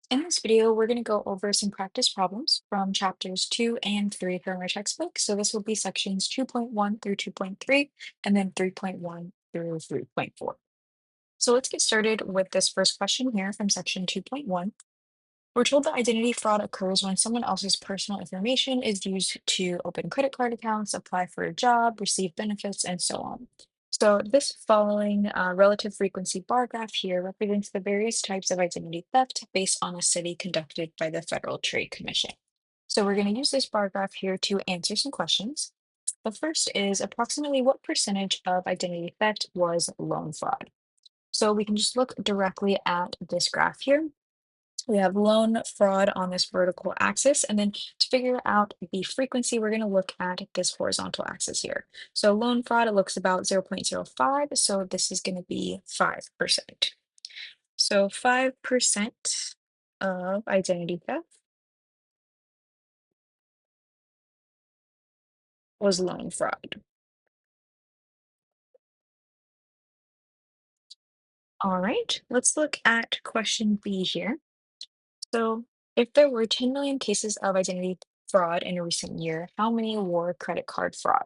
In this video, we're going to go over some practice problems from chapters 2 and 3 from our textbook. So this will be sections 2.1 through 2.3, and then 3.1 through 3.4. So let's get started with this first question here from section 2.1. We're told that identity fraud occurs when someone else's personal information is used to open credit card accounts, apply for a job, receive benefits, and so on. So this following relative frequency bar graph here represents the various types of identity theft based on a study conducted by the Federal Trade Commission. So we're going to use this bar graph here to answer some questions. The first is approximately what percentage of identity theft was loan fraud? So we can just look directly at this graph here. We have loan fraud on this vertical axis, and then to figure out the frequency, we're going to look at this horizontal axis here. So loan fraud, it looks about 0.05, so this is going to be 5%. So 5% of identity theft was loan fraud. All right, let's look at question B here. So if there were 10 million cases of identity fraud in a recent year, how many were credit card fraud?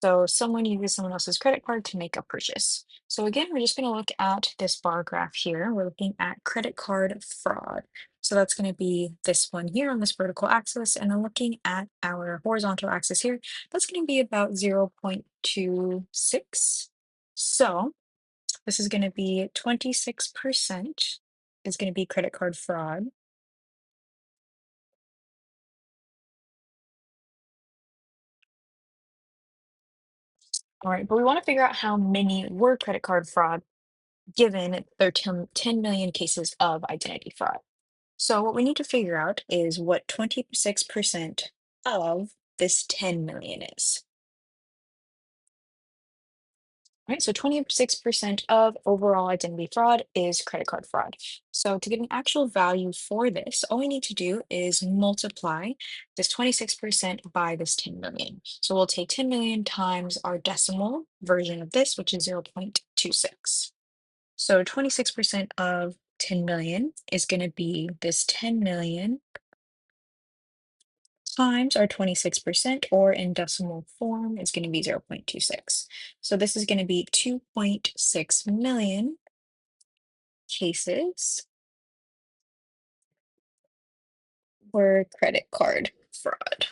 So someone uses someone else's credit card to make a purchase. So again, we're just going to look at this bar graph here. We're looking at credit card fraud. So that's going to be this one here on this vertical axis. And then looking at our horizontal axis here, that's going to be about 0.26. So this is going to be 26% is going to be credit card fraud. All right, but we want to figure out how many were credit card fraud given there are 10 million cases of identity fraud. So what we need to figure out is what 26% of this 10 million is. Right, so 26% of overall identity fraud is credit card fraud. So to get an actual value for this, all we need to do is multiply this 26% by this 10 million. So we'll take 10 million times our decimal version of this, which is 0.26. So 26% of 10 million is going to be this 10 million times our 26%, or in decimal form, is going to be 0.26. So this is going to be 2.6 million cases were credit card fraud.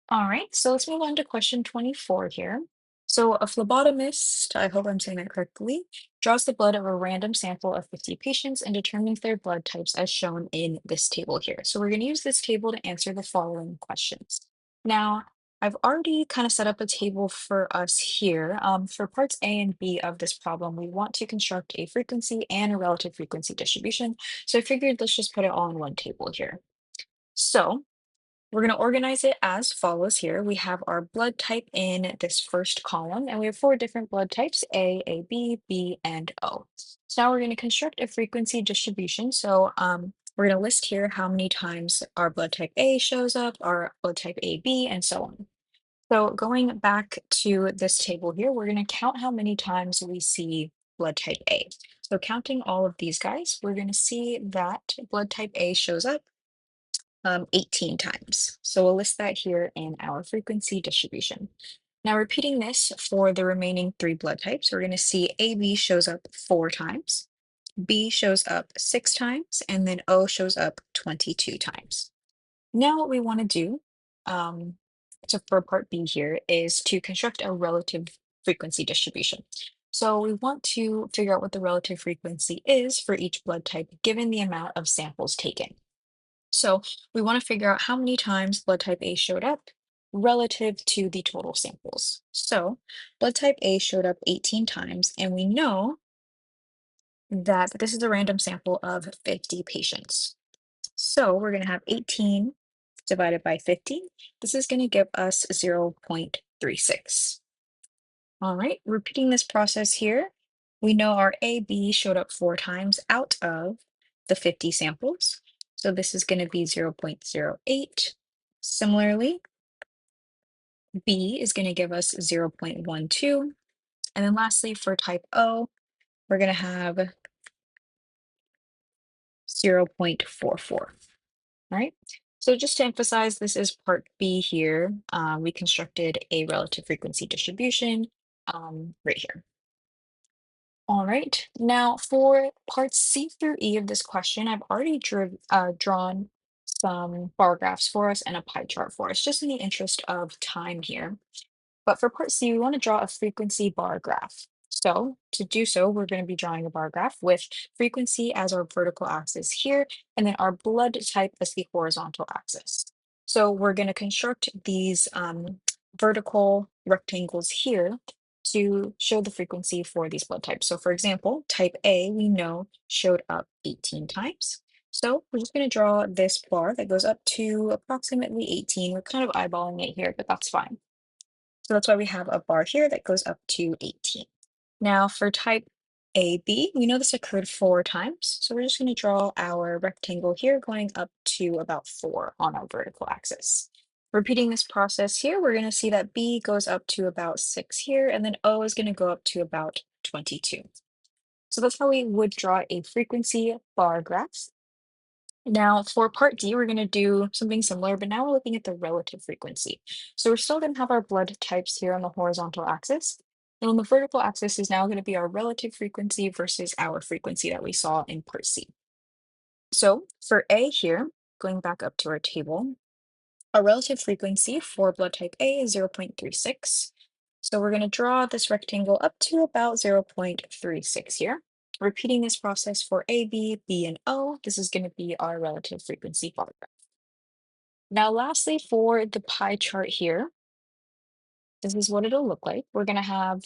All right, so let's move on to question 24 here. So a phlebotomist, I hope I'm saying that correctly, draws the blood of a random sample of 50 patients and determines their blood types as shown in this table here. So we're going to use this table to answer the following questions. Now, I've already kind of set up a table for us here. For parts A and B of this problem, we want to construct a frequency and a relative frequency distribution. So I figured let's just put it all in one table here. So we're going to organize it as follows here. We have our blood type in this first column, and we have four different blood types, A, AB, B, and O. So now we're going to construct a frequency distribution. So we're going to list here how many times our blood type A shows up, our blood type AB, and so on. So going back to this table here, we're going to count how many times we see blood type A. So counting all of these guys, we're going to see that blood type A shows up 18 times. So we'll list that here in our frequency distribution. Now repeating this for the remaining three blood types, we're going to see AB shows up 4 times, B shows up 6 times, and then O shows up 22 times. Now what we want to do for part B here is to construct a relative frequency distribution. So we want to figure out what the relative frequency is for each blood type given the amount of samples taken. So we want to figure out how many times blood type A showed up relative to the total samples. So blood type A showed up 18 times, and we know that this is a random sample of 50 patients. So we're going to have 18 divided by 50. This is going to give us 0.36. All right, repeating this process here, we know our AB showed up 4 times out of the 50 samples. So this is going to be 0.08. Similarly, B is going to give us 0.12. And then lastly, for type O, we're going to have 0.44. All right. So just to emphasize, this is part B here. We constructed a relative frequency distribution right here. All right. Now for parts C through E of this question, I've already drawn some bar graphs for us and a pie chart for us, just in the interest of time here. But for part C, we want to draw a frequency bar graph. So to do so, we're going to be drawing a bar graph with frequency as our vertical axis here, and then our blood type as the horizontal axis. So we're going to construct these vertical rectangles here to show the frequency for these blood types. So for example, type A, we know showed up 18 times. So we're just going to draw this bar that goes up to approximately 18. We're kind of eyeballing it here, but that's fine. So that's why we have a bar here that goes up to 18. Now for type AB, we know this occurred 4 times. So we're just going to draw our rectangle here going up to about 4 on our vertical axis. Repeating this process here, we're going to see that B goes up to about 6 here, and then O is going to go up to about 22. So that's how we would draw a frequency bar graph. Now, for part D, we're going to do something similar, but now we're looking at the relative frequency. So we're still going to have our blood types here on the horizontal axis. And on the vertical axis is now going to be our relative frequency versus our frequency that we saw in part C. So for A here, going back up to our table, our relative frequency for blood type A is 0.36. So we're going to draw this rectangle up to about 0.36 here. Repeating this process for A, B, and O, this is going to be our relative frequency bar graph. Now, lastly, for the pie chart here, this is what it'll look like. We're going to have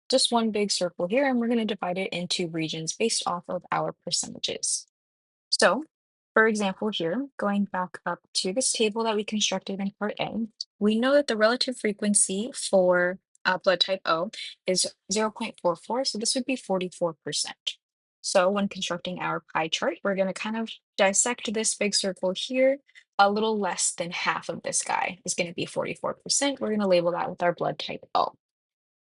just one big circle here, and we're going to divide it into regions based off of our percentages. So, for example, here, going back up to this table that we constructed in part A, we know that the relative frequency for blood type O is 0.44, so this would be 44%. So when constructing our pie chart, we're going to kind of dissect this big circle here. A little less than half of this guy is going to be 44%. We're going to label that with our blood type O.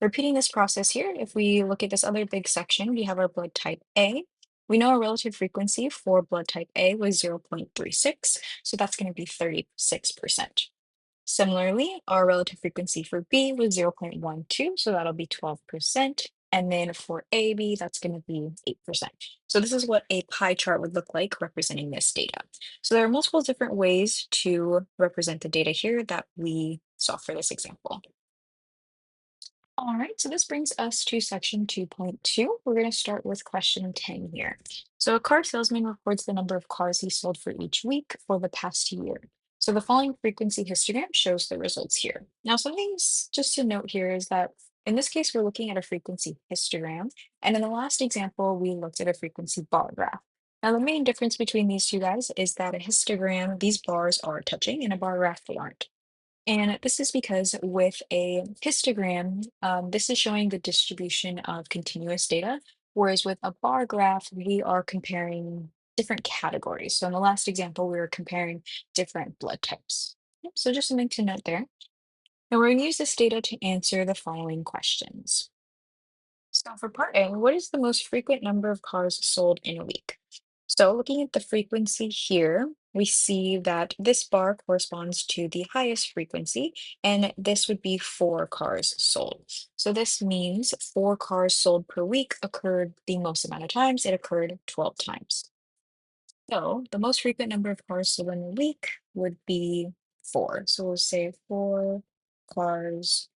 Repeating this process here, if we look at this other big section, we have our blood type A. We know our relative frequency for blood type A was 0.36, so that's going to be 36%. Similarly, our relative frequency for B was 0.12, so that'll be 12%. And then for AB, that's going to be 8%. So this is what a pie chart would look like representing this data. So there are multiple different ways to represent the data here that we saw for this example. All right, so this brings us to section 2.2. We're going to start with question 10 here. So a car salesman reports the number of cars he sold for each week for the past year. So the following frequency histogram shows the results here. Now, just to note here is that in this case, we're looking at a frequency histogram. And in the last example, we looked at a frequency bar graph. Now, the main difference between these two guys is that a histogram, these bars are touching, and a bar graph, they aren't. And this is because with a histogram, this is showing the distribution of continuous data, whereas with a bar graph, we are comparing different categories. So in the last example, we were comparing different blood types. Yep, so just something to note there. Now we're going to use this data to answer the following questions. So for part A, what is the most frequent number of cars sold in a week? So looking at the frequency here, we see that this bar corresponds to the highest frequency, and this would be 4 cars sold. So this means 4 cars sold per week occurred the most amount of times. It occurred 12 times. So the most frequent number of cars sold in a week would be 4. So we'll say 4 cars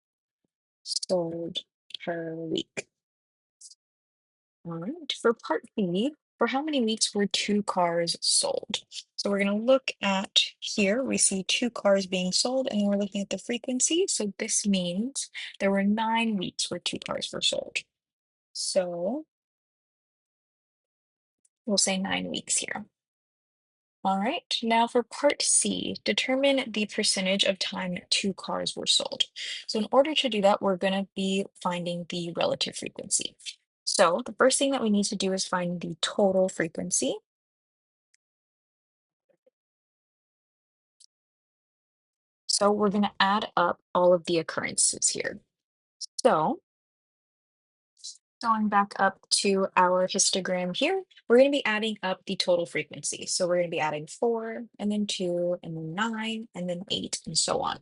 sold per week. All right, for part B, for how many weeks were 2 cars sold? So we're going to look at here, we see 2 cars being sold, and we're looking at the frequency. So this means there were 9 weeks where 2 cars were sold. So we'll say 9 weeks here. All right, now for part C, determine the percentage of time 2 cars were sold. So in order to do that, we're going to be finding the relative frequency. So the first thing that we need to do is find the total frequency. So we're going to add up all of the occurrences here. So Going back up to our histogram here, we're going to be adding up the total frequency. So we're going to be adding 4, and then 2, and then 9, and then 8, and so on.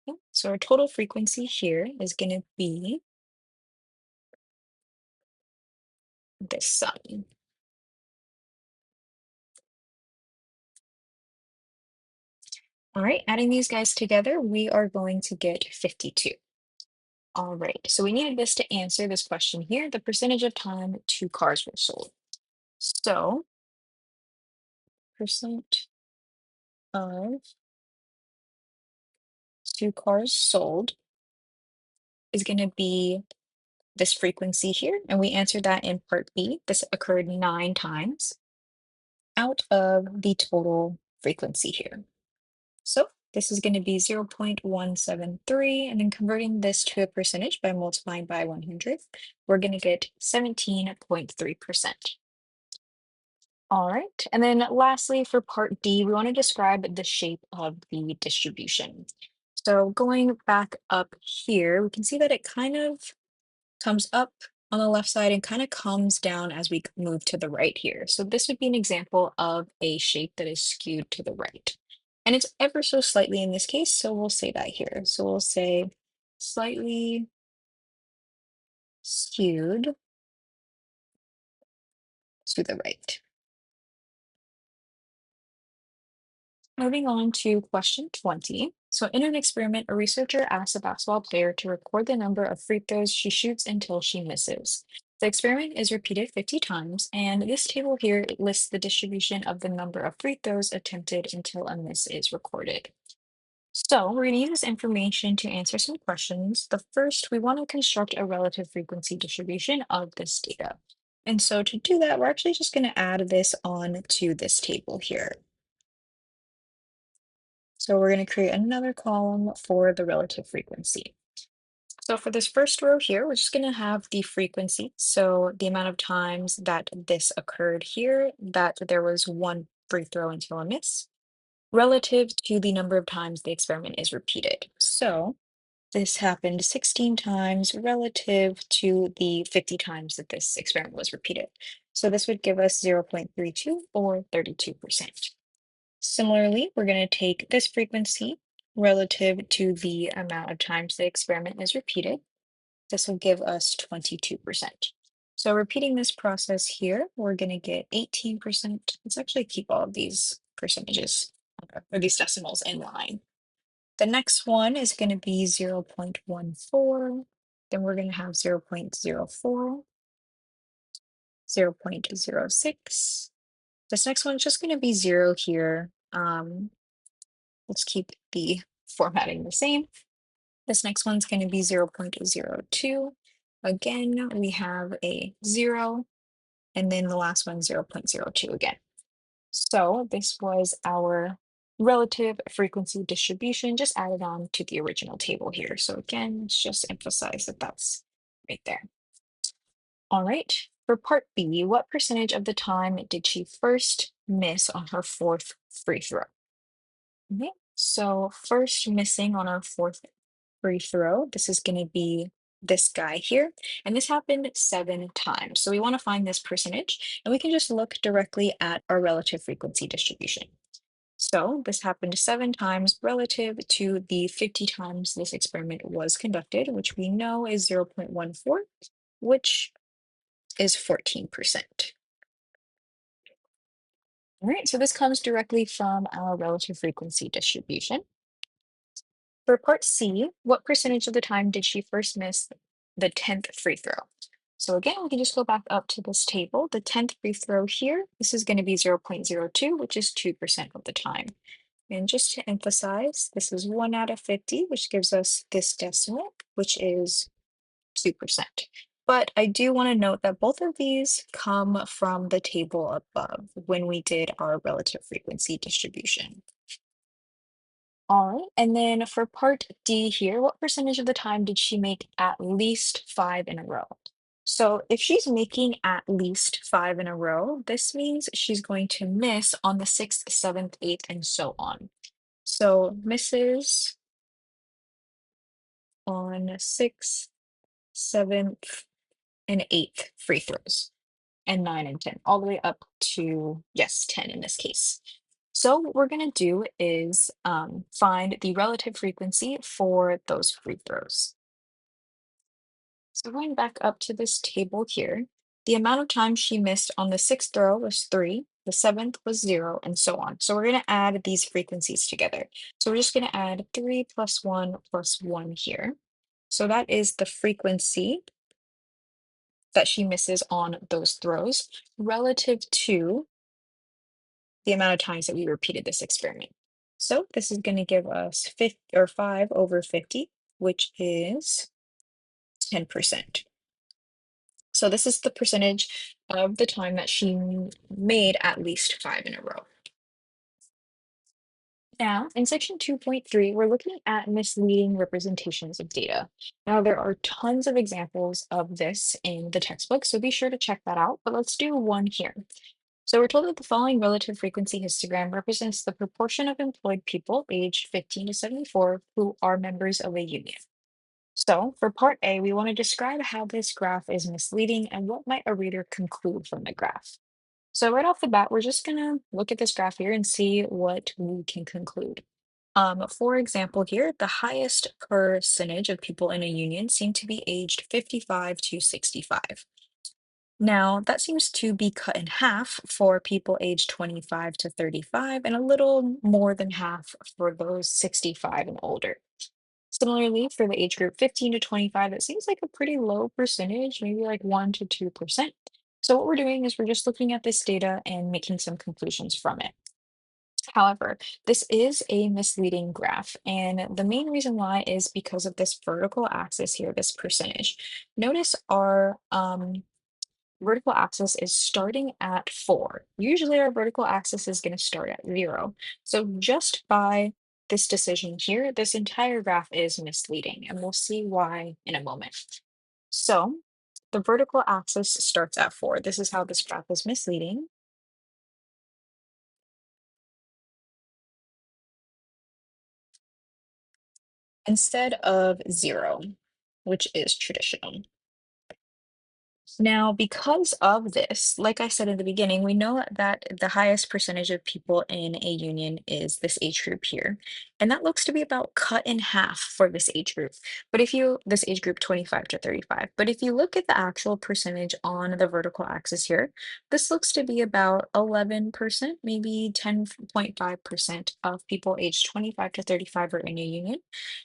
Okay, so our total frequency here is going to be this sum. All right, adding these guys together, we are going to get 52. All right, so we needed this to answer this question here, the percentage of time 2 cars were sold. So percent of 2 cars sold is going to be this frequency here, and we answered that in part B. This occurred 9 times out of the total frequency here. So this is going to be 0.173, and then converting this to a percentage by multiplying by 100, we're going to get 17.3%. All right, and then lastly for part D, we want to describe the shape of the distribution. So going back up here, we can see that it kind of comes up on the left side and kind of comes down as we move to the right here. So this would be an example of a shape that is skewed to the right. And it's ever so slightly in this case, so we'll say that here. So we'll say slightly skewed to the right. Moving on to question 20. So in an experiment, a researcher asks a basketball player to record the number of free throws she shoots until she misses. The experiment is repeated 50 times, and this table here lists the distribution of the number of free throws attempted until a miss is recorded. So we're going to use this information to answer some questions. The first, we want to construct a relative frequency distribution of this data. And so to do that, we're actually just going to add this on to this table here. So we're going to create another column for the relative frequency. So for this first row here, we're just going to have the frequency. So the amount of times that this occurred here, that there was one free throw until a miss, relative to the number of times the experiment is repeated. So this happened 16 times relative to the 50 times that this experiment was repeated. So this would give us 0.32 or 32%. Similarly, we're going to take this frequency relative to the amount of times the experiment is repeated. This will give us 22%. So repeating this process here, we're going to get 18%. Let's actually keep all of these percentages or these decimals in line. The next one is going to be 0.14. Then we're going to have 0.04, 0.06. This next one is just going to be 0 here. Let's keep the formatting the same. This next one's going to be 0.02. Again, we have a 0, and then the last one 0.02 again. So this was our relative frequency distribution just added on to the original table here. So again, let's just emphasize that that's right there. All right, for part B, what percentage of the time did she first miss on her fourth free throw? Okay, so first missing on our fourth free throw, this is going to be this guy here, and this happened 7 times. So we want to find this percentage, and we can just look directly at our relative frequency distribution. So this happened 7 times relative to the 50 times this experiment was conducted, which we know is 0.14, which is 14%. All right, so this comes directly from our relative frequency distribution. For part C, what percentage of the time did she first miss the 10th free throw? So again, we can just go back up to this table. The 10th free throw here, this is going to be 0.02, which is 2% of the time. And just to emphasize, this is 1 out of 50, which gives us this decimal, which is 2%. But I do want to note that both of these come from the table above when we did our relative frequency distribution. All right, and then for part D here, what percentage of the time did she make at least 5 in a row? So if she's making at least 5 in a row, this means she's going to miss on the 6th, 7th, 8th, and so on. So misses on 6th, 7th, and eighth free throws, and 9 and 10, all the way up to, yes, 10 in this case. So what we're going to do is find the relative frequency for those free throws. So going back up to this table here, the amount of time she missed on the sixth throw was 3, the seventh was 0, and so on. So we're going to add these frequencies together. So we're just going to add 3 plus 1 here. So that is the frequency that she misses on those throws relative to the amount of times that we repeated this experiment. So this is going to give us 50, or 5 over 50, which is 10%. So this is the percentage of the time that she made at least 5 in a row. Now, in section 2.3, we're looking at misleading representations of data. Now, there are tons of examples of this in the textbook, so be sure to check that out, but let's do one here. So we're told that the following relative frequency histogram represents the proportion of employed people aged 15 to 74 who are members of a union. So for part A, we want to describe how this graph is misleading and what might a reader conclude from the graph. So right off the bat, we're just going to look at this graph here and see what we can conclude. For example, here, the highest percentage of people in a union seem to be aged 55 to 65. Now, that seems to be cut in half for people aged 25 to 35, and a little more than half for those 65 and older. Similarly, for the age group 15 to 25, that seems like a pretty low percentage, maybe like 1 to 2%. So what we're doing is we're just looking at this data and making some conclusions from it. However, this is a misleading graph, and the main reason why is because of this vertical axis here, this percentage. Notice our vertical axis is starting at 4. Usually our vertical axis is going to start at 0. So just by this decision here, this entire graph is misleading, and we'll see why in a moment. So the vertical axis starts at 4. This is how this graph is misleading. Instead of 0, which is traditional. Now, because of this, like I said in the beginning, we know that the highest percentage of people in a union is this age group here. And that looks to be about cut in half for this age group. But if you, this age group 25 to 35, but if you look at the actual percentage on the vertical axis here, this looks to be about 11%, maybe 10.5% of people aged 25 to 35 are in a union.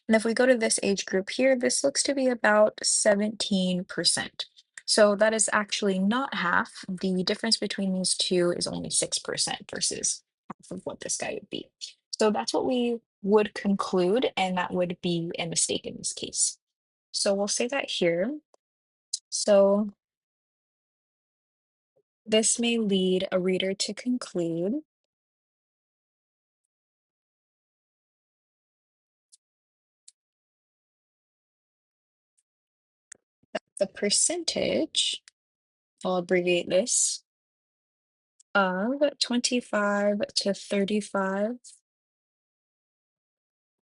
And if we go to this age group here, this looks to be about 17%. So that is actually not half. The difference between these two is only 6% versus half of what this guy would be. So that's what we would conclude, and that would be a mistake in this case. So we'll say that here. So this may lead a reader to conclude the percentage, I'll abbreviate this, of 25 to 35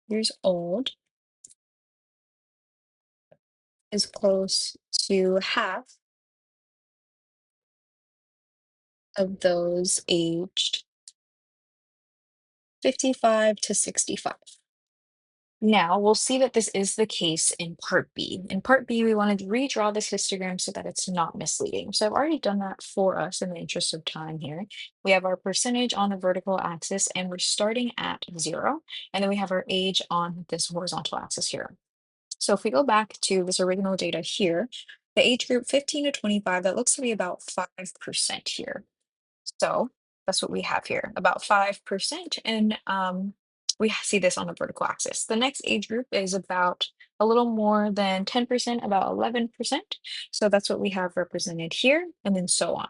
years old is close to half of those aged 55 to 65. Now, we'll see that this is the case in part B. In part B, we wanted to redraw this histogram so that it's not misleading. So I've already done that for us in the interest of time here. We have our percentage on the vertical axis, and we're starting at 0. And then we have our age on this horizontal axis here. So if we go back to this original data here, the age group 15 to 25, that looks to be about 5% here. So that's what we have here, about 5%. And we see this on the vertical axis. The next age group is about a little more than 10%, about 11%. So that's what we have represented here, and then so on.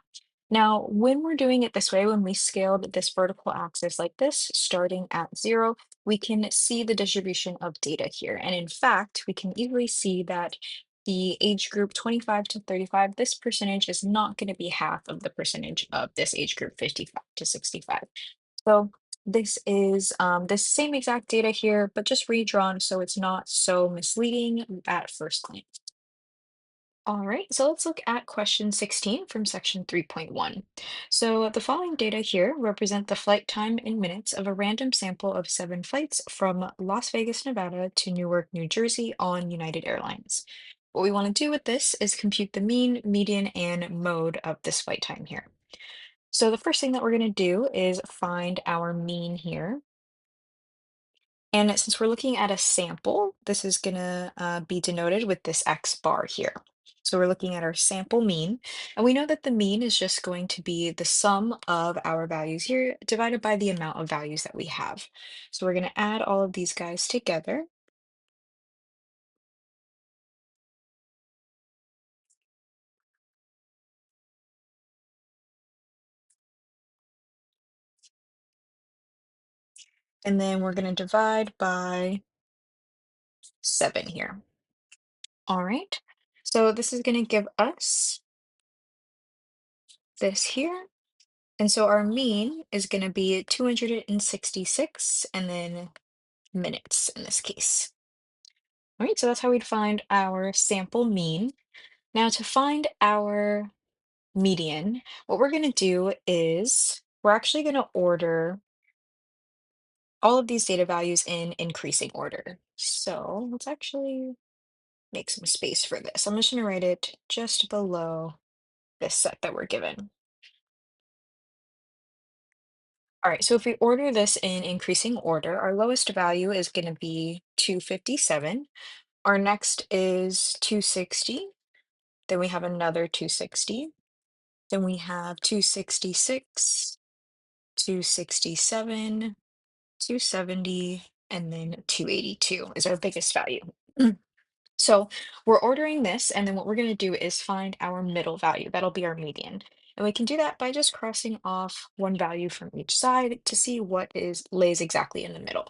Now, when we're doing it this way, when we scaled this vertical axis like this, starting at 0, we can see the distribution of data here. And in fact, we can easily see that the age group 25 to 35, this percentage is not going to be half of the percentage of this age group 55 to 65. So this is this same exact data here, but just redrawn so it's not so misleading at first glance. All right, so let's look at question 16 from section 3.1. So the following data here represent the flight time in minutes of a random sample of 7 flights from Las Vegas, Nevada to Newark, New Jersey on United Airlines. What we want to do with this is compute the mean, median, and mode of this flight time here. So the first thing that we're going to do is find our mean here. And since we're looking at a sample, this is going to be denoted with this X bar here. So we're looking at our sample mean, and we know that the mean is just going to be the sum of our values here divided by the amount of values that we have. So we're going to add all of these guys together, and then we're going to divide by 7 here. All right. So this is going to give us this here. And so our mean is going to be 266 and then minutes in this case. All right, so that's how we'd find our sample mean. Now to find our median, what we're going to do is we're actually going to order all of these data values in increasing order. So let's actually make some space for this. I'm just going to write it just below this set that we're given. All right, so if we order this in increasing order, our lowest value is going to be 257. Our next is 260. Then we have another 260. Then we have 266, 267, 270, and then 282 is our biggest value. Mm. So we're ordering this, and then what we're going to do is find our middle value. That'll be our median. And we can do that by just crossing off one value from each side to see what is lays exactly in the middle.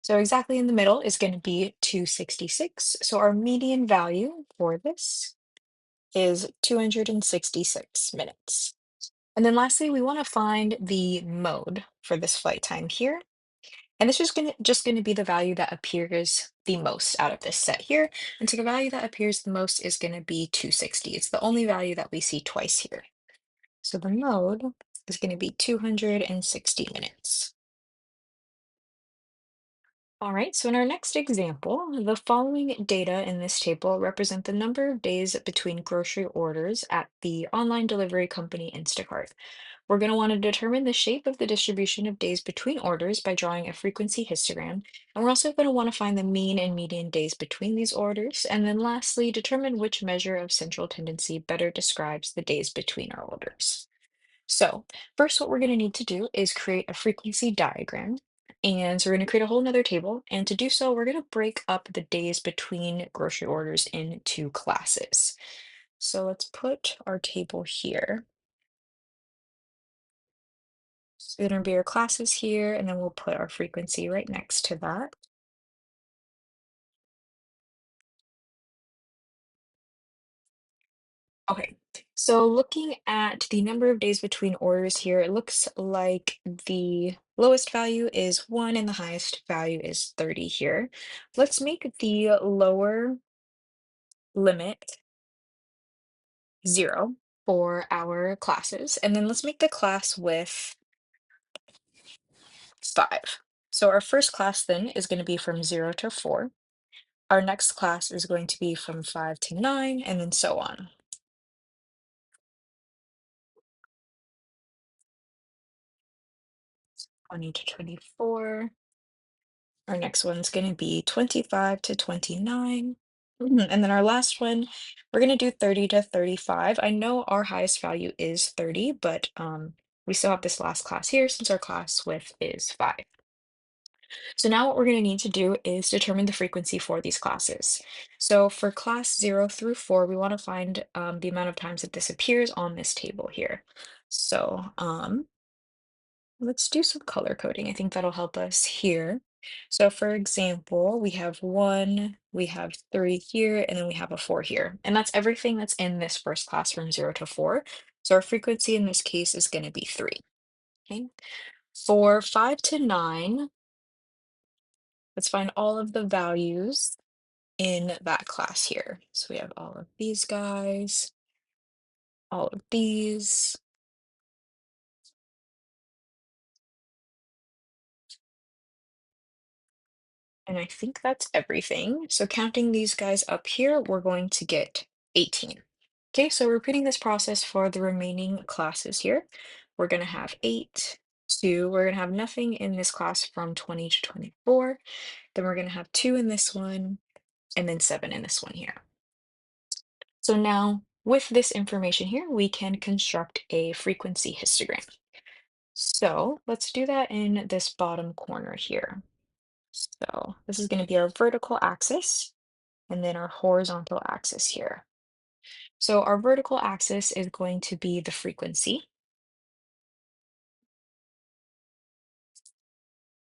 So exactly in the middle is going to be 266. So our median value for this is 266 minutes. And then lastly, we want to find the mode for this flight time here. And this is just going to be the value that appears the most out of this set here. And so the value that appears the most is going to be 260. It's the only value that we see twice here. So the mode is going to be 260 minutes. All right, so in our next example, the following data in this table represent the number of days between grocery orders at the online delivery company Instacart. We're going to want to determine the shape of the distribution of days between orders by drawing a frequency histogram. And we're also going to want to find the mean and median days between these orders. And then lastly, determine which measure of central tendency better describes the days between our orders. So first, what we're going to need to do is create a frequency diagram. And so we're going to create a whole nother table. And to do so, we're going to break up the days between grocery orders into classes. So let's put our table here. So going to be our classes here, and then we'll put our frequency right next to that. Okay, so looking at the number of days between orders here, it looks like the lowest value is 1 and the highest value is 30 here. Let's make the lower limit 0 for our classes, and then let's make the class with 5. So our first class then is going to be from 0 to 4. Our next class is going to be from 5 to 9, and then so on. 20 to 24. Our next one's going to be 25 to 29. And then our last one, we're going to do 30 to 35. I know our highest value is 30, but we still have this last class here since our class width is 5. So now what we're going to need to do is determine the frequency for these classes. So for class 0 through 4, we want to find the amount of times that this appears on this table here. So let's do some color coding. I think that'll help us here. So for example, we have 1, we have 3 here, and then we have a 4 here. And that's everything that's in this first class from 0 to 4. So our frequency in this case is going to be 3. Okay. For 5 to 9, let's find all of the values in that class here. So we have all of these guys, all of these, and I think that's everything. So counting these guys up here, we're going to get 18. Okay, so repeating this process for the remaining classes here. We're going to have 8, 2, we're going to have nothing in this class from 20 to 24. Then we're going to have 2 in this one, and then 7 in this one here. So now with this information here, we can construct a frequency histogram. So let's do that in this bottom corner here. So this is going to be our vertical axis and then our horizontal axis here. So our vertical axis is going to be the frequency.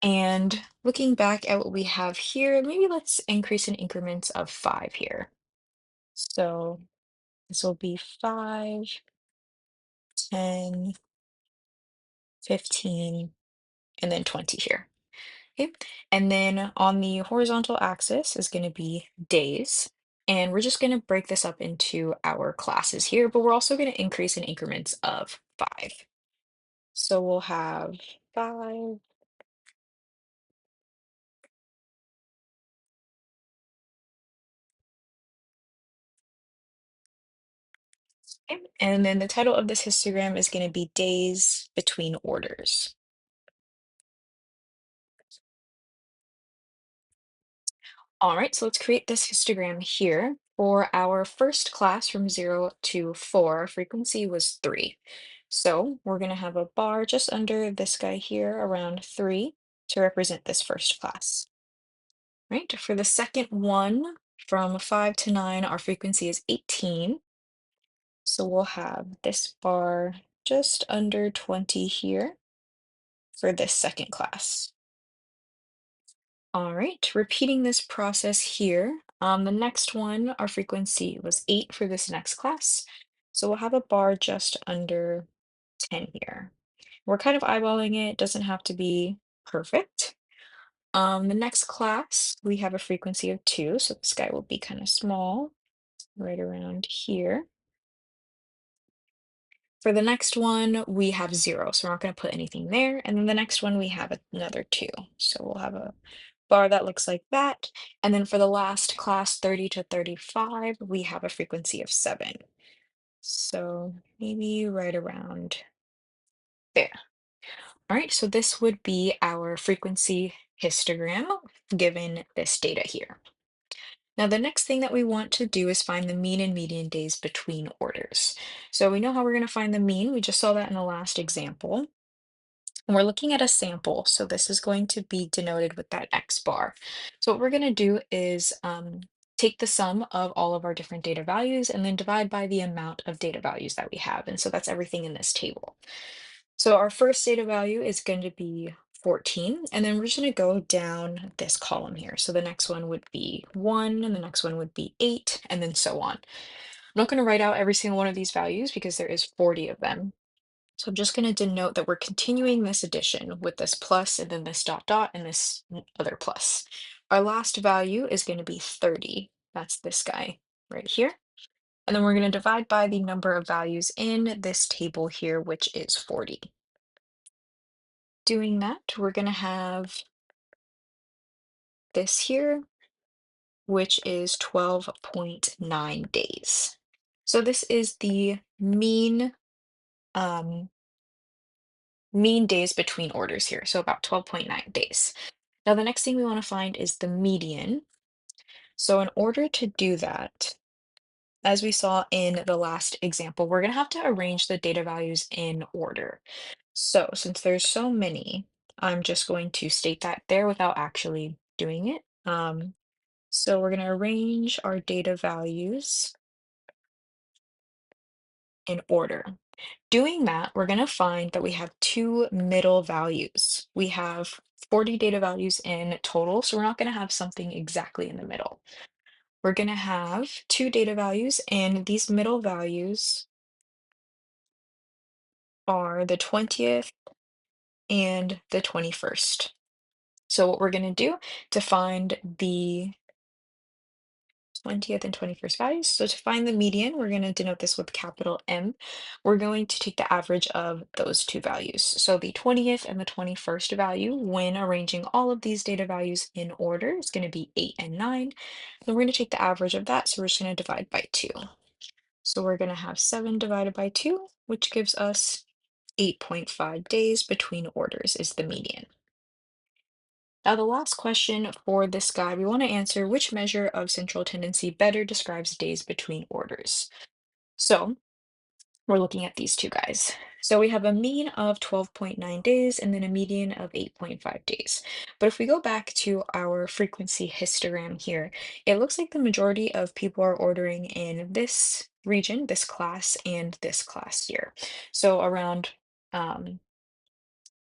And looking back at what we have here, maybe let's increase in increments of 5 here. So this will be 5, 10, 15, and then 20 here. Okay. And then on the horizontal axis is going to be days. And we're just going to break this up into our classes here, but we're also going to increase in increments of 5. So we'll have 5, okay, and then the title of this histogram is going to be Days Between Orders. All right, so let's create this histogram here. For our first class from 0 to 4, our frequency was 3. So we're going to have a bar just under this guy here around 3 to represent this first class. Right, for the second one from 5 to 9, our frequency is 18. So we'll have this bar just under 20 here for this second class. All right, repeating this process here. The next one, our frequency was 8 for this next class. So we'll have a bar just under 10 here. We're kind of eyeballing it, doesn't have to be perfect. The next class, we have a frequency of 2, so this guy will be kind of small, right around here. For the next one, we have 0, so we're not going to put anything there. And then the next one, we have another 2. So we'll have a bar that looks like that. And then for the last class, 30 to 35, we have a frequency of 7. So maybe right around there. All right, so this would be our frequency histogram given this data here. Now, the next thing that we want to do is find the mean and median days between orders. So we know how we're going to find the mean. We just saw that in the last example. And we're looking at a sample, so this is going to be denoted with that X bar. So what we're going to do is take the sum of all of our different data values and then divide by the amount of data values that we have. And so that's everything in this table. So our first data value is going to be 14, and then we're just going to go down this column here. So the next one would be 1, and the next one would be 8, and then so on. I'm not going to write out every single one of these values because there is 40 of them. So I'm just going to denote that we're continuing this addition with this plus and then this dot dot and this other plus. Our last value is going to be 30. That's this guy right here. And then we're going to divide by the number of values in this table here, which is 40. Doing that, we're going to have this here, which is 12.9 days. So this is the um, mean days between orders here, so about 12.9 days. Now, the next thing we want to find is the median. So in order to do that, as we saw in the last example, we're going to have to arrange the data values in order. So since there's so many, I'm just going to state that there without actually doing it. So we're going to arrange our data values in order. Doing that, we're going to find that we have two middle values. We have 40 data values in total, so we're not going to have something exactly in the middle. We're going to have two data values, and these middle values are the 20th and the 21st. So what we're going to do to find the 20th and 21st values. So to find the median, we're going to denote this with capital M. We're going to take the average of those two values. So the 20th and the 21st value, when arranging all of these data values in order, is going to be 8 and 9. Then we're going to take the average of that, so we're just going to divide by 2. So we're going to have 7 divided by 2, which gives us 8.5 days between orders is the median. Now, the last question for this guy, we want to answer which measure of central tendency better describes days between orders. So we're looking at these two guys. So we have a mean of 12.9 days and then a median of 8.5 days. But if we go back to our frequency histogram here, it looks like the majority of people are ordering in this region, this class, and this class here. So around um,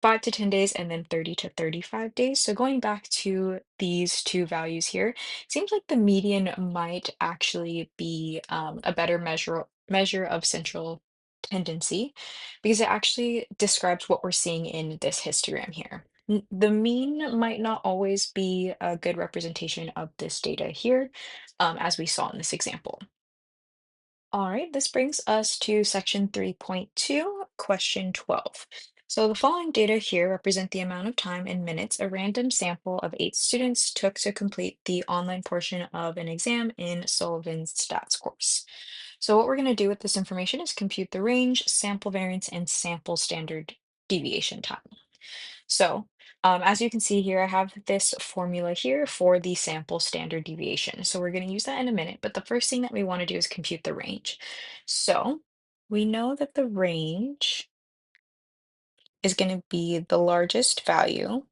5 to 10 days and then 30 to 35 days. So going back to these two values here, it seems like the median might actually be a better measure of central tendency because it actually describes what we're seeing in this histogram here. The mean might not always be a good representation of this data here, as we saw in this example. All right, this brings us to section 3.2, question 12. So the following data here represent the amount of time in minutes a random sample of 8 students took to complete the online portion of an exam in Sullivan's stats course. So what we're going to do with this information is compute the range, sample variance, and sample standard deviation time. So, as you can see here, I have this formula here for the sample standard deviation. So we're going to use that in a minute, but the first thing that we want to do is compute the range. So we know that the range is going to be the largest value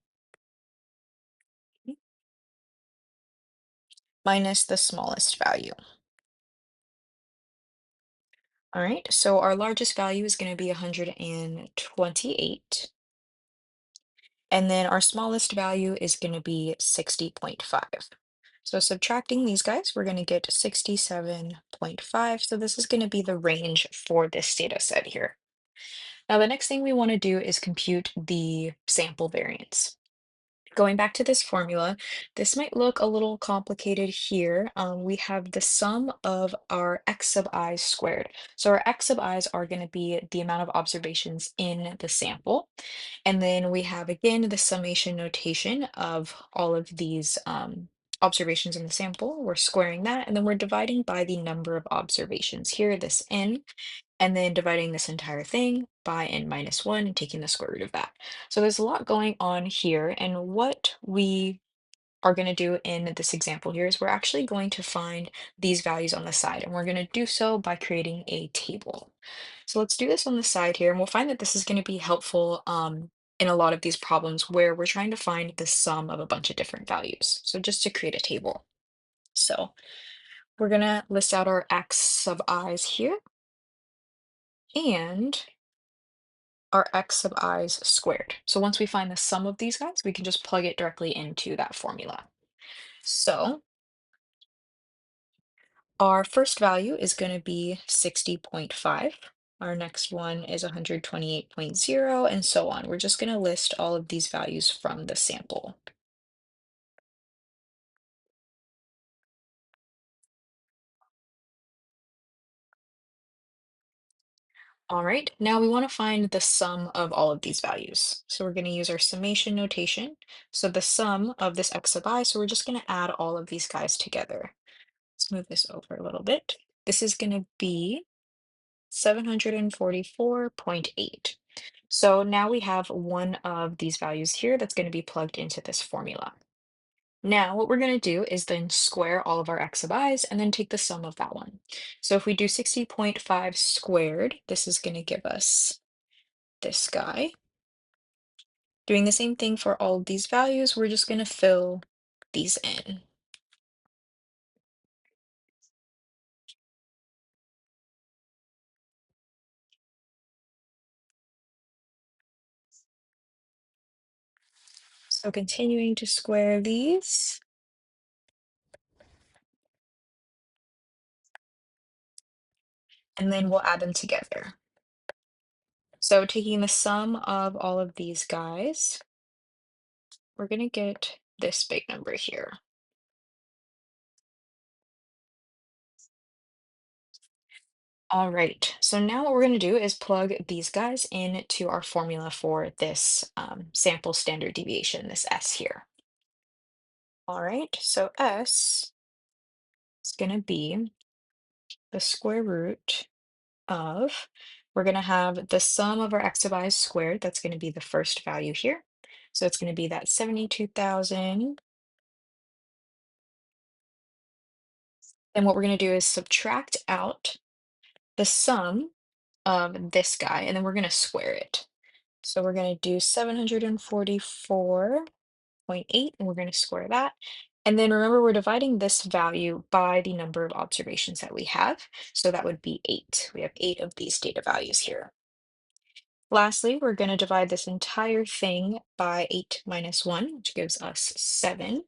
minus the smallest value. All right, so our largest value is going to be 128. And then our smallest value is going to be 60.5. So subtracting these guys, we're going to get 67.5. So this is going to be the range for this data set here. Now, the next thing we want to do is compute the sample variance. Going back to this formula, this might look a little complicated here. We have the sum of our x sub i's squared. So our x sub i's are going to be the amount of observations in the sample. And then we have again the summation notation of all of these observations in the sample. We're squaring that, and then we're dividing by the number of observations here, this n, and then dividing this entire thing by n minus 1 and taking the square root of that. So there's a lot going on here, and what we are going to do in this example here is we're actually going to find these values on the side, and we're going to do so by creating a table. So let's do this on the side here, and we'll find that this is going to be helpful in a lot of these problems where we're trying to find the sum of a bunch of different values. So just to create a table. So we're going to list out our x sub i's here and our x sub i's squared. So once we find the sum of these guys, we can just plug it directly into that formula. So our first value is going to be 60.5. Our next one is 128.0, and so on. We're just going to list all of these values from the sample. All right, now we want to find the sum of all of these values. So we're going to use our summation notation. So the sum of this x sub I, so we're just going to add all of these guys together. Let's move this over a little bit. This is going to be 744.8. So now we have one of these values here that's going to be plugged into this formula. Now what we're going to do is then square all of our x sub i's and then take the sum of that one. So if we do 60.5 squared, this is going to give us this guy. Doing the same thing for all of these values, we're just going to fill these in. So continuing to square these. And then we'll add them together. So taking the sum of all of these guys, we're going to get this big number here. All right, so now what we're going to do is plug these guys into our formula for this sample standard deviation, this S here. All right, so S is going to be the square root of, we're going to have the sum of our x of i's squared. That's going to be the first value here. So it's going to be that 72,000. And what we're going to do is subtract out the sum of this guy, and then we're going to square it. So we're going to do 744.8, and we're going to square that. And then remember, we're dividing this value by the number of observations that we have. So that would be 8. We have 8 of these data values here. Lastly, we're going to divide this entire thing by 8 minus 1, which gives us 7.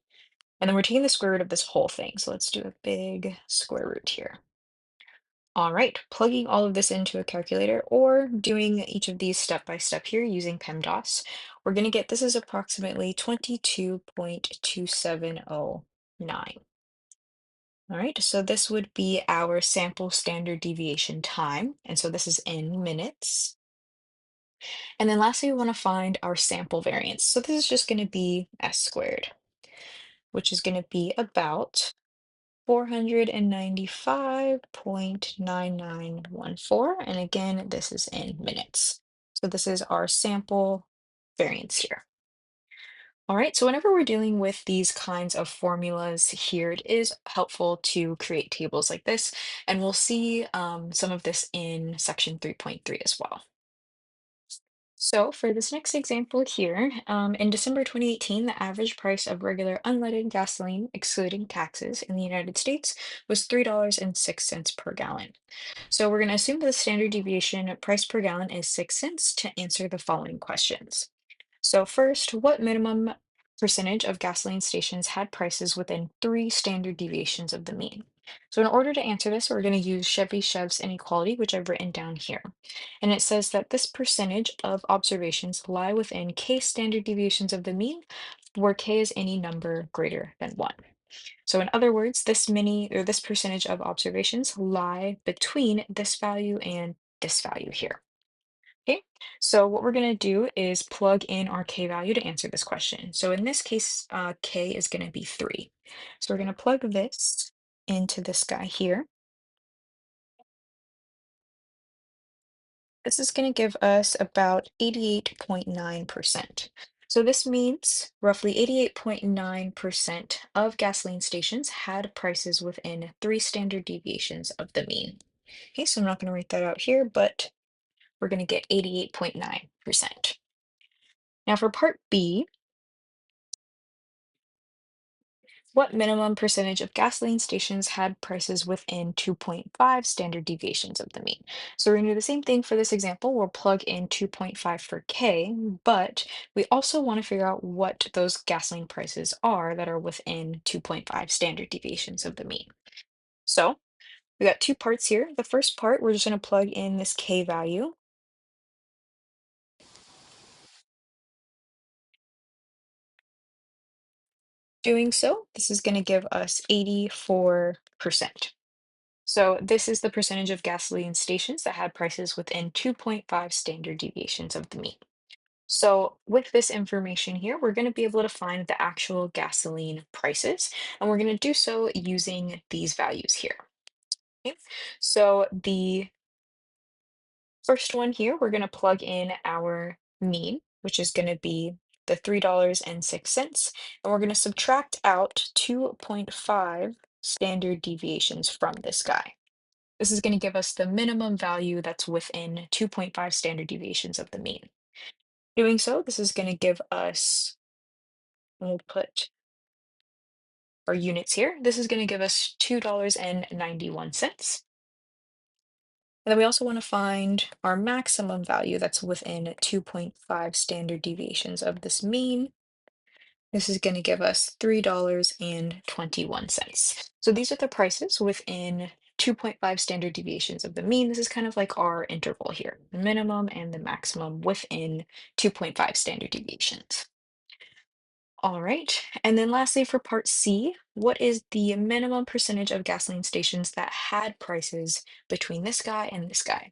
And then we're taking the square root of this whole thing. So let's do a big square root here. All right, plugging all of this into a calculator or doing each of these step by step here using PEMDAS, we're going to get this is approximately 22.2709. All right, so this would be our sample standard deviation time. And so this is in minutes. And then lastly, we want to find our sample variance. So this is just going to be S squared, which is going to be about 495.9914. And again, this is in minutes. So this is our sample variance here. All right, so whenever we're dealing with these kinds of formulas here, it is helpful to create tables like this, and we'll see some of this in section 3.3 as well. So for this next example here, in December 2018, the average price of regular unleaded gasoline, excluding taxes, in the United States was $3.06 per gallon. So we're going to assume that the standard deviation price per gallon is 6 cents to answer the following questions. So first, what minimum percentage of gasoline stations had prices within 3 standard deviations of the mean? So in order to answer this, we're going to use Chev's inequality, which I've written down here. And it says that this percentage of observations lie within k standard deviations of the mean, where k is any number greater than 1. So in other words, this percentage of observations lie between this value and this value here. Okay, so what we're going to do is plug in our k value to answer this question. So in this case, k is going to be 3. So we're going to plug this into this guy here. This is going to give us about 88.9%. So this means roughly 88.9% of gasoline stations had prices within 3 standard deviations of the mean. Okay, so I'm not going to write that out here, but we're going to get 88.9%. Now for part B, what minimum percentage of gasoline stations had prices within 2.5 standard deviations of the mean? So we're going to do the same thing for this example. We'll plug in 2.5 for K, but we also want to figure out what those gasoline prices are that are within 2.5 standard deviations of the mean. So we got 2 parts here. The first part, we're just going to plug in this K value. Doing so, this is going to give us 84%. So this is the percentage of gasoline stations that had prices within 2.5 standard deviations of the mean. So with this information here, we're going to be able to find the actual gasoline prices, and we're going to do so using these values here. Okay? So the first one here, we're going to plug in our mean, which is going to be the $3.06, and we're going to subtract out 2.5 standard deviations from this guy. This is going to give us the minimum value that's within 2.5 standard deviations of the mean. Doing so, this is going to give us, we'll put our units here, this is going to give us $2.91. And then we also want to find our maximum value that's within 2.5 standard deviations of this mean. This is going to give us $3.21. So these are the prices within 2.5 standard deviations of the mean. This is kind of like our interval here, the minimum and the maximum within 2.5 standard deviations. All right. And then lastly, for part C, what is the minimum percentage of gasoline stations that had prices between this guy and this guy?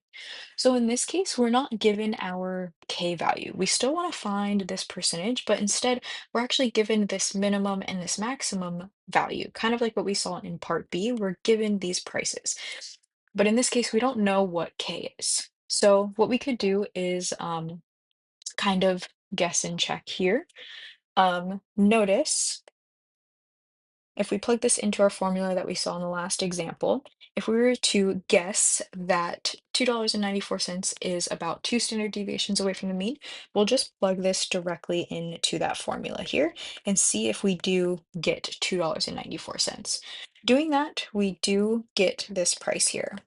So in this case, we're not given our K value. We still want to find this percentage, but instead we're actually given this minimum and this maximum value, kind of like what we saw in part B. We're given these prices. But in this case, we don't know what K is. So what we could do is kind of guess and check here. Notice if we plug this into our formula that we saw in the last example, if we were to guess that $2.94 is about two standard deviations away from the mean, we'll just plug this directly into that formula here and see if we do get $2.94. Doing that, we do get this price here.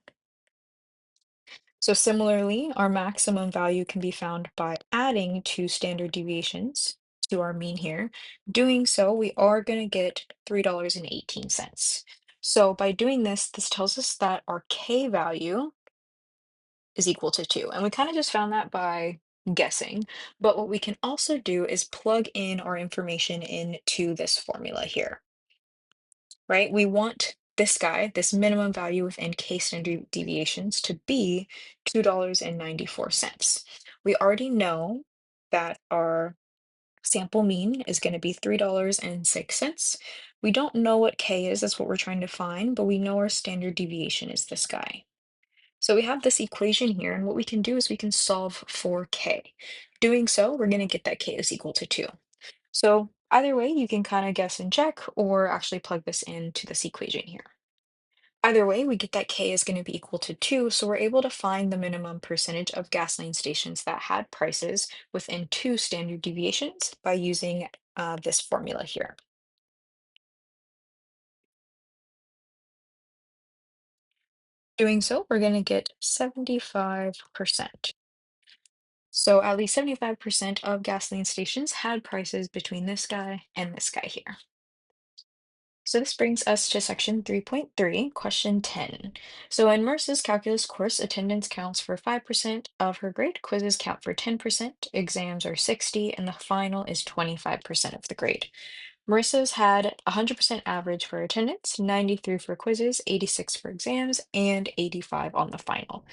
So similarly, our maximum value can be found by adding two standard deviations to our mean here. Doing so, we are going to get $3.18. So by doing this, this tells us that our K value is equal to 2. And we kind of just found that by guessing. But what we can also do is plug in our information into this formula here, right? We want this guy, this minimum value within case standard deviations to be $2.94. We already know that our sample mean is going to be $3.06. We don't know what K is, that's what we're trying to find, but we know our standard deviation is this guy. So we have this equation here, and what we can do is we can solve for K. Doing so, we're going to get that K is equal to 2. So either way, you can kind of guess and check or actually plug this into this equation here. Either way, we get that K is going to be equal to 2, so we're able to find the minimum percentage of gasoline stations that had prices within two standard deviations by using this formula here. Doing so, we're going to get 75%. So at least 75% of gasoline stations had prices between this guy and this guy here. So this brings us to section 3.3, question 10. So in Marissa's calculus course, attendance counts for 5% of her grade, quizzes count for 10%, exams are 60, and the final is 25% of the grade. Marissa's had 100% average for attendance, 93 for quizzes, 86 for exams, and 85 on the final.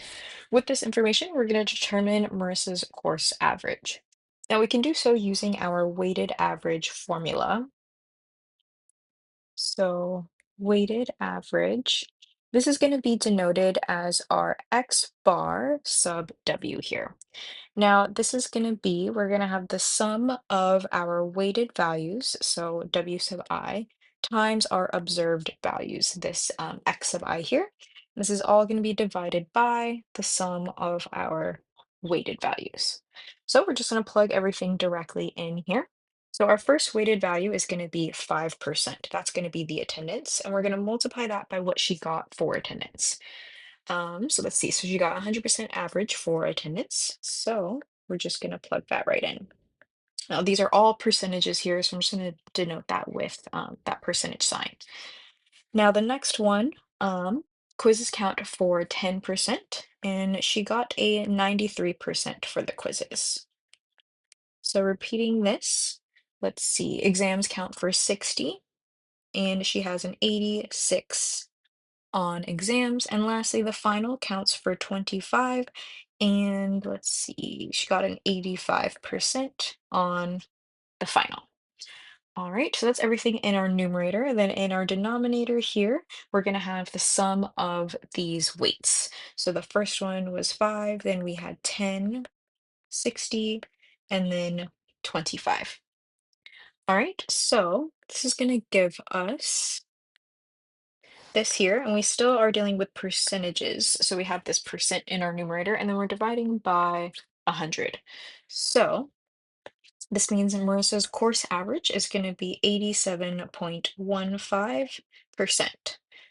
With this information, we're going to determine Marissa's course average. Now we can do so using our weighted average formula. So weighted average, this is going to be denoted as our X bar sub W here. Now, this is going to be, we're going to have the sum of our weighted values, so W sub I, times our observed values, this X sub I here. This is all going to be divided by the sum of our weighted values. So we're just going to plug everything directly in here. So our first weighted value is going to be 5%. That's going to be the attendance, and we're going to multiply that by what she got for attendance. So let's see. So she got 100% average for attendance. So we're just going to plug that right in. Now, these are all percentages here, so I'm just going to denote that with that percentage sign. Now, the next one, quizzes count for 10%, and she got a 93% for the quizzes. So repeating this, let's see, exams count for 60, and she has an 86 on exams. And lastly, the final counts for 25. And let's see, she got an 85% on the final. All right, so that's everything in our numerator. And then in our denominator here, we're going to have the sum of these weights. So the first one was 5, then we had 10, 60, and then 25. All right, so this is going to give us this here, and we still are dealing with percentages. So we have this percent in our numerator, and then we're dividing by 100. So this means Marissa's course average is going to be 87.15%.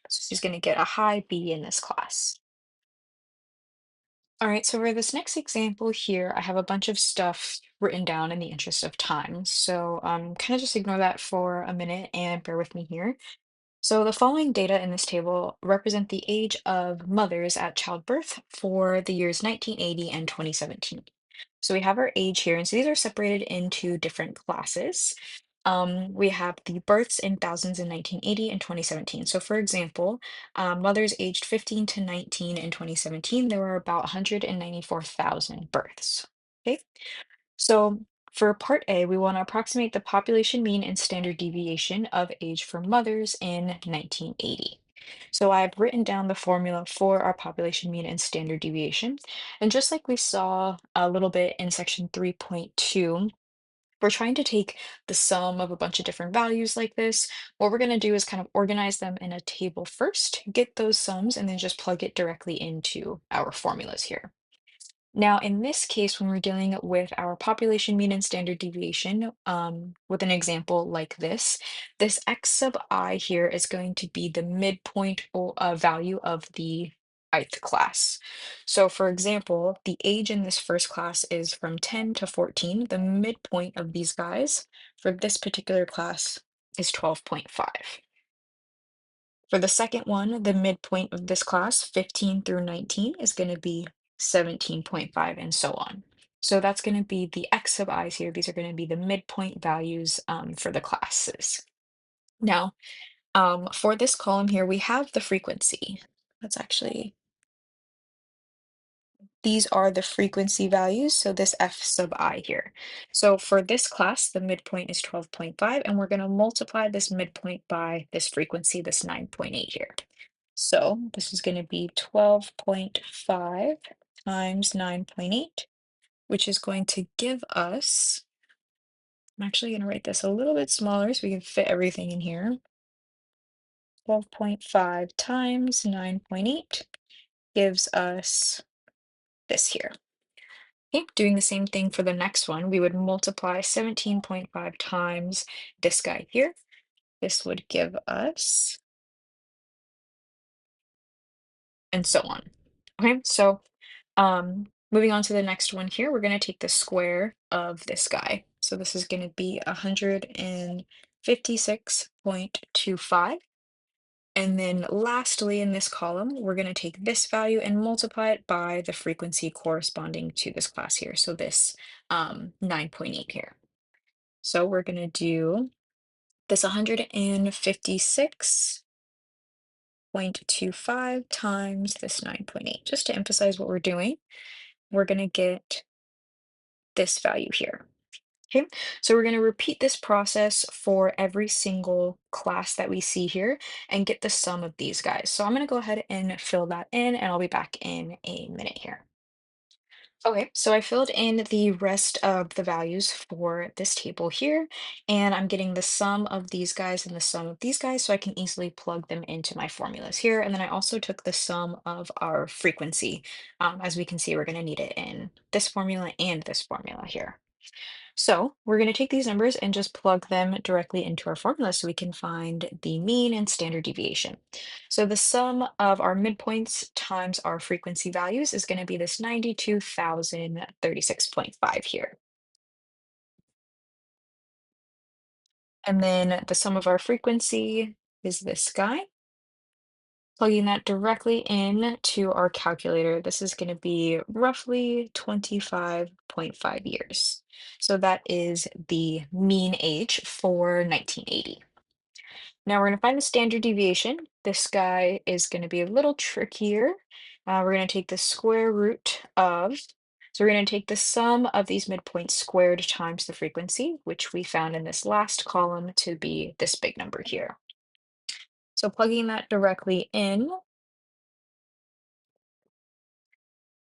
So she's going to get a high B in this class. All right, so for this next example here, I have a bunch of stuff written down in the interest of time. So kind of just ignore that for a minute and bear with me here. So the following data in this table represent the age of mothers at childbirth for the years 1980 and 2017. So we have our age here, and so these are separated into different classes. We have the births in thousands in 1980 and 2017. So, for example, mothers aged 15 to 19 in 2017, there were about 194,000 births. Okay, so for part A, we want to approximate the population mean and standard deviation of age for mothers in 1980. So I've written down the formula for our population mean and standard deviation. And just like we saw a little bit in section 3.2, we're trying to take the sum of a bunch of different values like this. What we're going to do is kind of organize them in a table first, get those sums, and then just plug it directly into our formulas here. Now, in this case, when we're dealing with our population mean and standard deviation, with an example like this x sub I here is going to be the midpoint value of the ith class. So, for example, the age in this first class is from 10 to 14. The midpoint of these guys for this particular class is 12.5. For the second one, the midpoint of this class, 15 through 19, is going to be 17.5 and so on. So that's going to be the x sub i's here. These are going to be the midpoint values for the classes. Now, for this column here, we have the frequency. Let's actually These are the frequency values, so this f sub I here. So for this class, the midpoint is 12.5, and we're going to multiply this midpoint by this frequency, this 9.8 here. So this is going to be 12.5 times 9.8, which is going to give us, I'm actually going to write this a little bit smaller so we can fit everything in here. 12.5 times 9.8 gives us this here. Okay, doing the same thing for the next one, we would multiply 17.5 times this guy here. This would give us, and so on. Okay, so moving on to the next one here, we're going to take the square of this guy. So this is going to be 156.25. And then lastly, in this column, we're going to take this value and multiply it by the frequency corresponding to this class here. So this 9.8 here. So we're going to do this 156.25 times this 9.8. Just to emphasize what we're doing, we're going to get this value here. Okay, so we're going to repeat this process for every single class that we see here and get the sum of these guys. So I'm going to go ahead and fill that in, and I'll be back in a minute here. Okay, so I filled in the rest of the values for this table here, and I'm getting the sum of these guys and the sum of these guys, so I can easily plug them into my formulas here. And then I also took the sum of our frequency. As we can see, we're going to need it in this formula and this formula here. So we're going to take these numbers and just plug them directly into our formula so we can find the mean and standard deviation. So the sum of our midpoints times our frequency values is going to be this 92,036.5 here. And then the sum of our frequency is this guy. Plugging that directly in to our calculator, this is going to be roughly 25.5 years. So that is the mean age for 1980. Now we're going to find the standard deviation. This guy is going to be a little trickier. We're going to take the square root of, so we're going to take the sum of these midpoints squared times the frequency, which we found in this last column to be this big number here. So plugging that directly in,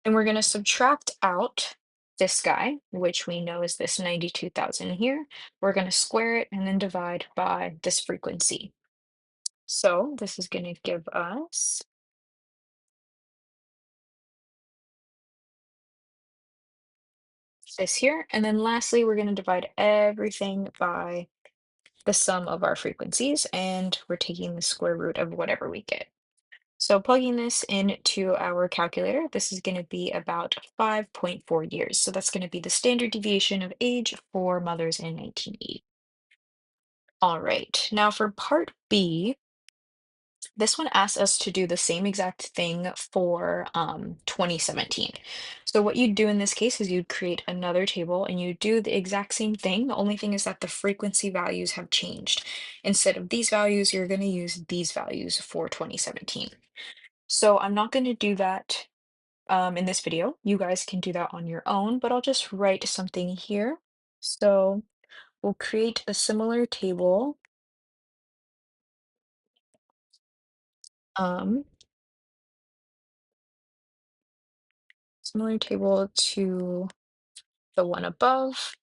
and we're going to subtract out this guy, which we know is this 92,000 here. We're going to square it and then divide by this frequency. So this is going to give us this here. And then lastly, we're going to divide everything by the sum of our frequencies, and we're taking the square root of whatever we get. So plugging this into our calculator, this is going to be about 5.4 years. So that's going to be the standard deviation of age for mothers in 1980. All right, now for part B, This one asks us to do the same exact thing for 2017. So what you'd do in this case is you'd create another table and you do the exact same thing. The only thing is that the frequency values have changed. Instead of these values, you're going to use these values for 2017. So I'm not going to do that in this video. You guys can do that on your own, but I'll just write something here. So we'll create a um, similar table to the one above,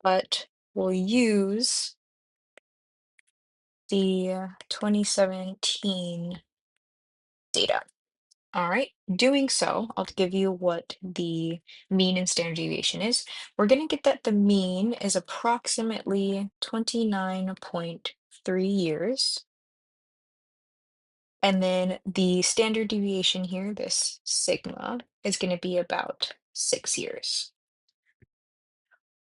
but we'll use the 2017 data. All right, doing so, I'll give you what the mean and standard deviation is. We're going to get that the mean is approximately 29.3 years. And then the standard deviation here, this sigma, is going to be about 6 years.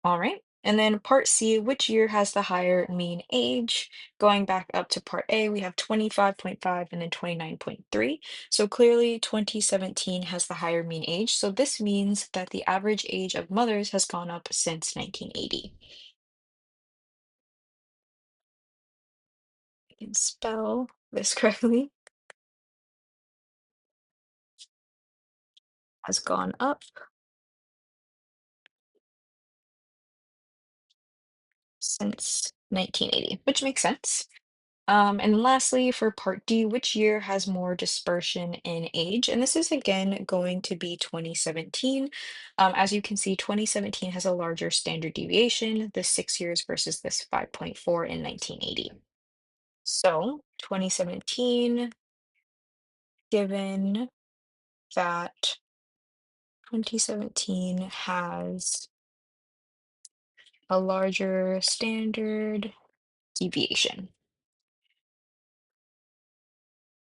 All right. And then part C, which year has the higher mean age? Going back up to part A, we have 25.5 and then 29.3. So clearly 2017 has the higher mean age. So this means that the average age of mothers has gone up since 1980. I can spell this correctly, has gone up since 1980, which makes sense. And lastly, for part D, which year has more dispersion in age? And this is again going to be 2017. As you can see, 2017 has a larger standard deviation, this 6 years versus this 5.4 in 1980. So 2017, given that 2017 has a larger standard deviation.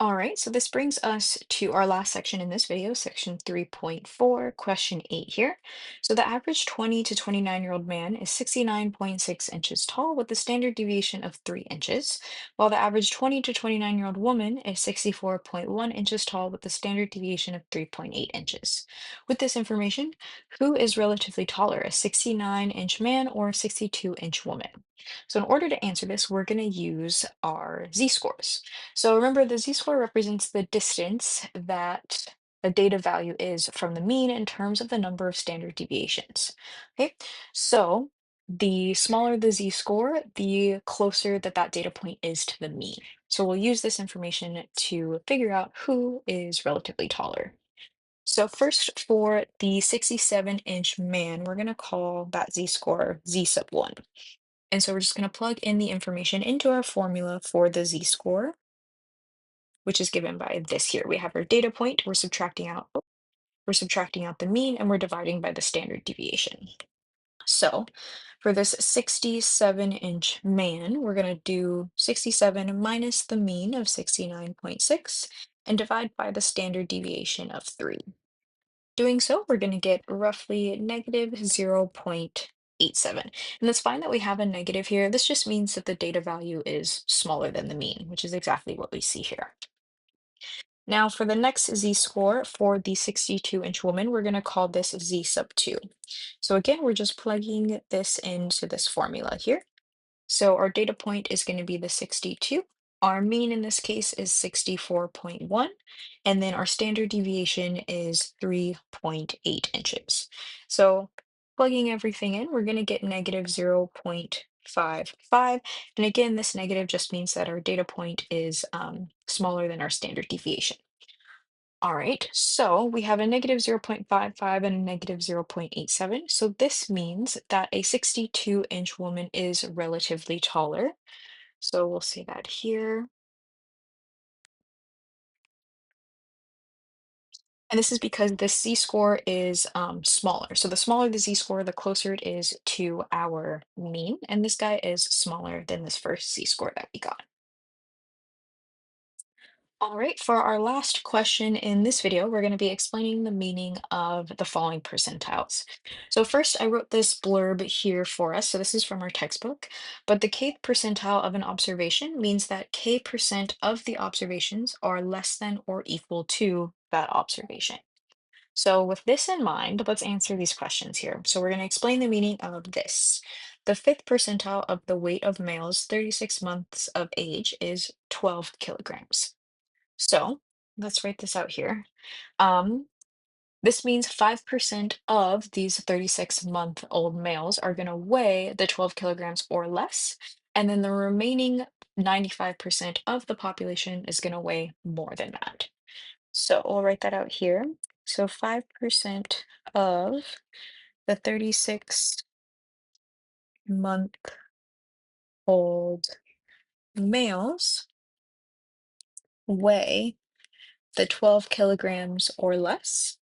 All right, so this brings us to our last section in this video, section 3.4, question 8 here. So the average 20 to 29-year-old man is 69.6 inches tall with a standard deviation of 3 inches, while the average 20 to 29-year-old woman is 64.1 inches tall with a standard deviation of 3.8 inches. With this information, who is relatively taller, a 69-inch man or a 62-inch woman? So in order to answer this, we're going to use our z-scores. So remember, the z-score represents the distance that a data value is from the mean in terms of the number of standard deviations. Okay, so the smaller the z-score, the closer that that data point is to the mean. So we'll use this information to figure out who is relatively taller. So first, for the 67-inch man, we're going to call that z-score z sub 1. And so we're just going to plug in the information into our formula for the z-score, which is given by this here. We have our data point, we're subtracting out the mean, and we're dividing by the standard deviation. So for this 67-inch man, we're going to do 67 minus the mean of 69.6 and divide by the standard deviation of 3. Doing so, we're going to get roughly negative 0.87. And that's fine that we have a negative here. This just means that the data value is smaller than the mean, which is exactly what we see here. Now for the next z-score for the 62-inch woman, we're going to call this z sub 2. So again, we're just plugging this into this formula here. So our data point is going to be the 62. Our mean in this case is 64.1, and then our standard deviation is 3.8 inches. So plugging everything in, we're going to get negative 0.55. And again, this negative just means that our data point is smaller than our standard deviation. All right, so we have a negative 0.55 and a negative 0.87. So this means that a 62-inch woman is relatively taller. So we'll see that here. And this is because this z-score is smaller. So the smaller the z-score, the closer it is to our mean. And this guy is smaller than this first z-score that we got. All right, for our last question in this video, we're going to be explaining the meaning of the following percentiles. So first, I wrote this blurb here for us. So this is from our textbook, but the kth percentile of an observation means that k% of the observations are less than or equal to that observation. So with this in mind, let's answer these questions here. So we're going to explain the meaning of this. The fifth percentile of the weight of males 36 months of age is 12 kilograms. So let's write this out here. Um, this means 5% of these 36-month-old males are going to weigh the 12 kilograms or less. And then the remaining 95% of the population is going to weigh more than that. So we'll write that out here. So 5% of the 36-month-old males weigh the 12 kilograms or less.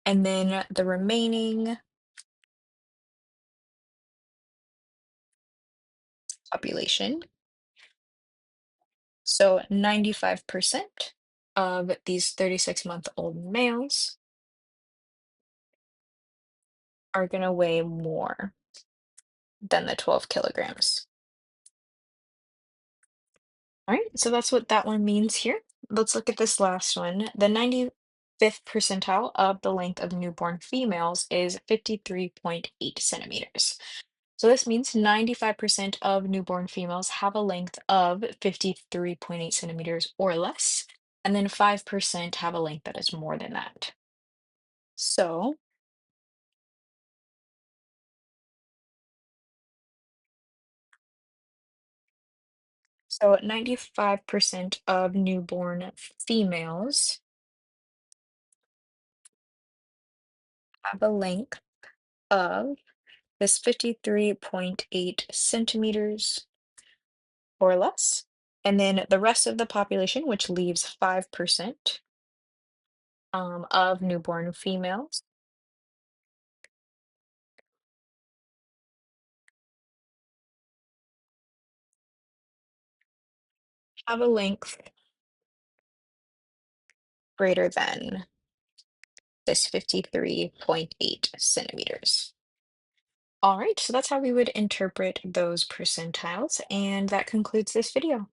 And then the remaining population. So 95% of these 36-month-old males are going to weigh more than the 12 kilograms. All right, so that's what that one means here. Let's look at this last one. The 95th percentile of the length of newborn females is 53.8 centimeters. So this means 95% of newborn females have a length of 53.8 centimeters or less, and then 5% have a length that is more than that. So, so 95% of newborn females have a length of this 53.8 centimeters or less. And then the rest of the population, which leaves 5% of newborn females, have a length greater than this 53.8 centimeters. All right, so that's how we would interpret those percentiles, and that concludes this video.